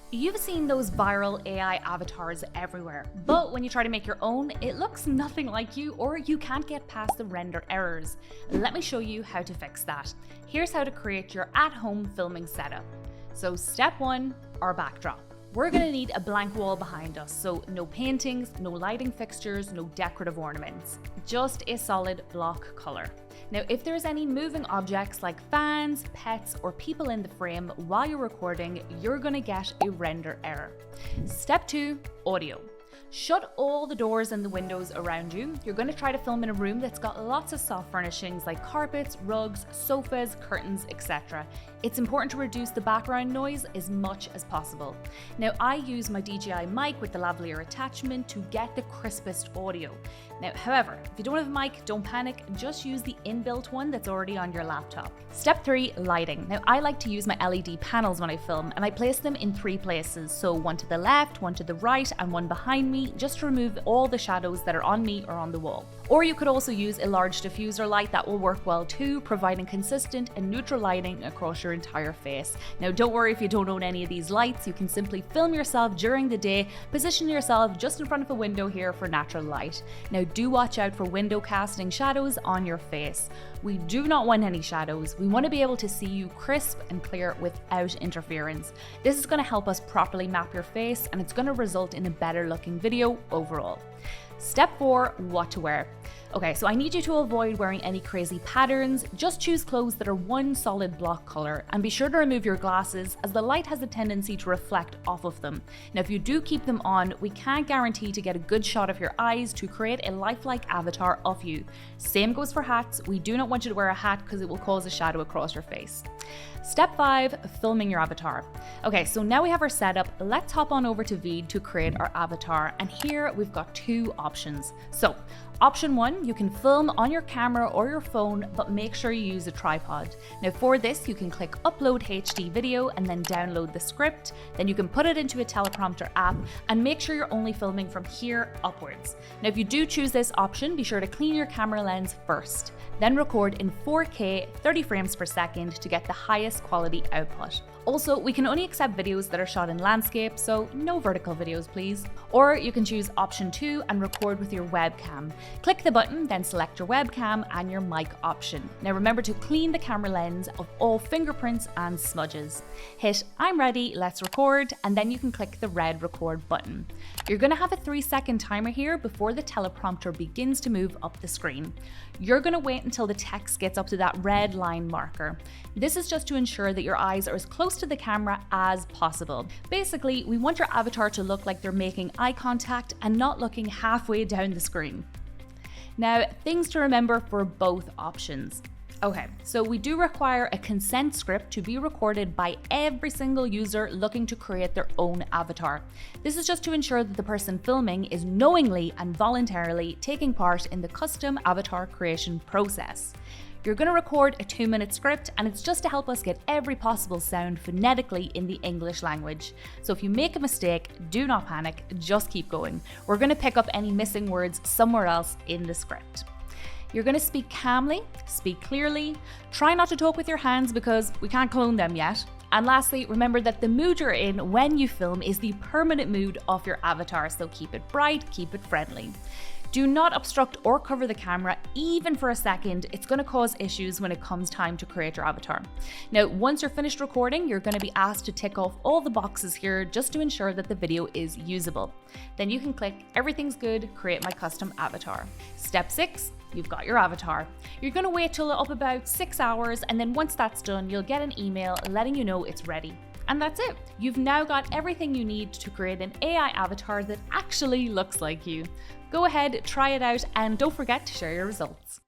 You've seen those viral AI avatars everywhere, but when you try to make your own, it looks nothing like you or you can't get past the render errors. Let me show you how to fix that. Here's how to create your at-home filming setup. So step 1, our backdrop. We're going to need a blank wall behind us, so no paintings, no lighting fixtures, no decorative ornaments, just a solid block color. Now, if there's any moving objects like fans, pets, or people in the frame while you're recording, you're going to get a render error. Step 2, audio. Shut all the doors and the windows around you. You're going to try to film in a room that's got lots of soft furnishings like carpets, rugs, sofas, curtains, etc. It's important to reduce the background noise as much as possible. Now, I use my DJI mic with the lavalier attachment to get the crispest audio. Now, however, if you don't have a mic, don't panic, just use the inbuilt one that's already on your laptop. Step 3, lighting. Now, I like to use my LED panels when I film, and I place them in 3 places. So one to the left, one to the right, and one behind me, just to remove all the shadows that are on me or on the wall. Or you could also use a large diffuser light that will work well too, providing consistent and neutral lighting across your entire face. Now, don't worry if you don't own any of these lights, you can simply film yourself during the day, position yourself just in front of a window here for natural light. Now, do watch out for window casting shadows on your face. We do not want any shadows. We want to be able to see you crisp and clear without interference. This is going to help us properly map your face, and it's going to result in a better looking video overall. Step 4, what to wear. Okay, so I need you to avoid wearing any crazy patterns. Just choose clothes that are one solid block color, and be sure to remove your glasses as the light has a tendency to reflect off of them. Now, if you do keep them on, we can't guarantee to get a good shot of your eyes to create a lifelike avatar of you. Same goes for hats. We do not want you to wear a hat because it will cause a shadow across your face. Step 5, filming your avatar. Okay, so now we have our setup. Let's hop on over to VEED to create our avatar, and here we've got 2 options. So, option 1, you can film on your camera or your phone, but make sure you use a tripod. Now for this, you can click upload HD video and then download the script. Then you can put it into a teleprompter app and make sure you're only filming from here upwards. Now if you do choose this option, be sure to clean your camera lens first. Then record in 4K 30 frames per second to get the highest quality output. Also, we can only accept videos that are shot in landscape, so no vertical videos please. Or you can choose option 2 and record with your webcam. Click the button, then select your webcam and your mic option. Now remember to clean the camera lens of all fingerprints and smudges. Hit I'm ready, let's record, and then you can click the red record button. You're going to have a 3-second timer here before the teleprompter begins to move up the screen. You're going to wait until the text gets up to that red line marker. This is just to ensure that your eyes are as close to the camera as possible. Basically, we want your avatar to look like they're making eye contact and not looking halfway down the screen. Now, things to remember for both options. Okay, so we do require a consent script to be recorded by every single user looking to create their own avatar. This is just to ensure that the person filming is knowingly and voluntarily taking part in the custom avatar creation process. You're going to record a 2-minute script, and it's just to help us get every possible sound phonetically in the English language. So if you make a mistake, do not panic, just keep going. We're going to pick up any missing words somewhere else in the script. You're going to speak calmly, speak clearly, try not to talk with your hands because we can't clone them yet. And lastly, remember that the mood you're in when you film is the permanent mood of your avatar, so keep it bright, keep it friendly. Do not obstruct or cover the camera even for a second. It's going to cause issues when it comes time to create your avatar. Now, once you're finished recording, you're going to be asked to tick off all the boxes here just to ensure that the video is usable. Then you can click everything's good, create my custom avatar. Step 6, you've got your avatar. You're going to wait till up about 6 hours, and then once that's done, you'll get an email letting you know it's ready. And that's it. You've now got everything you need to create an AI avatar that actually looks like you. Go ahead, try it out, and don't forget to share your results.